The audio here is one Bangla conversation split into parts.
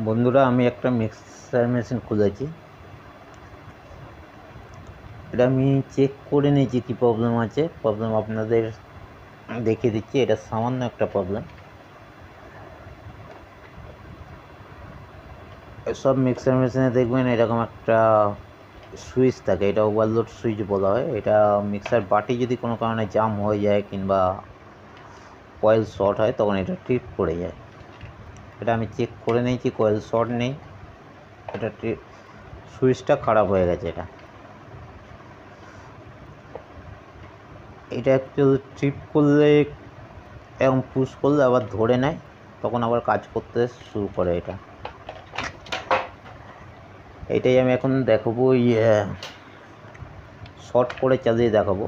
বন্ধুরা, আমি একটা মিক্সার মেশিন খুলেছি। এটা আমি চেক করে নিয়েছি কী প্রবলেম আছে। প্রবলেম আপনাদের দেখিয়ে দিচ্ছি। এটা সামান্য একটা প্রবলেম। সব মিক্সার মেশিনে দেখবেন এরকম একটা সুইচ থাকে, এটা ওভারলোড সুইচ বলা হয়। এটা মিক্সার বাটি যদি কোনো কারণে জাম হয়ে যায় কিংবা কয়েল শর্ট হয় তখন এটা ট্রিপ করে যায়। এটা আমি চেক করে নিয়েছি, কয়েল শর্ট নেই, এটা সুইচটা খারাপ হয়ে গেছে। এটা অ্যাকচুয়ালি ট্রিপ করলে এবং পুশ করলে আবার ধরে নেয়, তখন আবার কাজ করতে শুরু করে। এটাই আমি এখন দেখাবো, শর্ট করে চালিয়ে দেখাবো।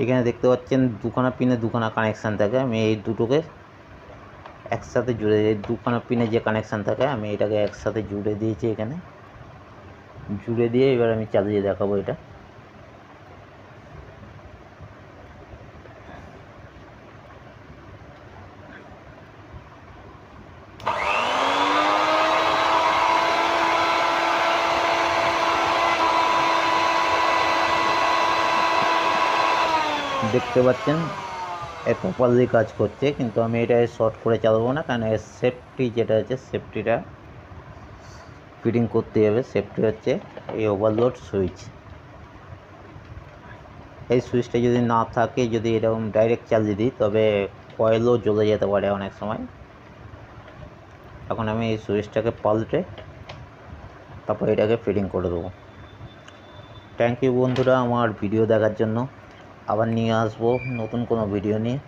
এখানে দেখতে পাচ্ছেন দুখানা পিনে দুখানা কানেকশান থাকে। আমি এই দুটোকে একসাথে জুড়ে দিই। দুখানা পিনে যে কানেকশান থাকে আমি এটাকে একসাথে জুড়ে দিয়েছি। এখানে জুড়ে দিয়ে এবার আমি চালিয়ে দেখাবো। এটা দেখতে পাচ্ছেন প্রপারলি কাজ করছে, কিন্তু আমি এটা শর্ট করে চালাবো না, কারণ এর সেফটি যেটা আছে সেফটিটা ফিটিং করতে হবে। সেফটি হচ্ছে এই ওভারলোড সুইচ। এই সুইচটা যদি না থাকে, যদি এরকম ডাইরেক্ট চালিয়ে দিই তবে কয়েলও জ্বলে যেতে পারে অনেক সময়। এখন আমি এই সুইচটাকে পাল্টে তারপর এটাকে ফিটিং করে দেবো। থ্যাংক ইউ বন্ধুরা আমার ভিডিও দেখার জন্য। আবার নিয়ে আসবো নতুন কোনো ভিডিও নিয়ে।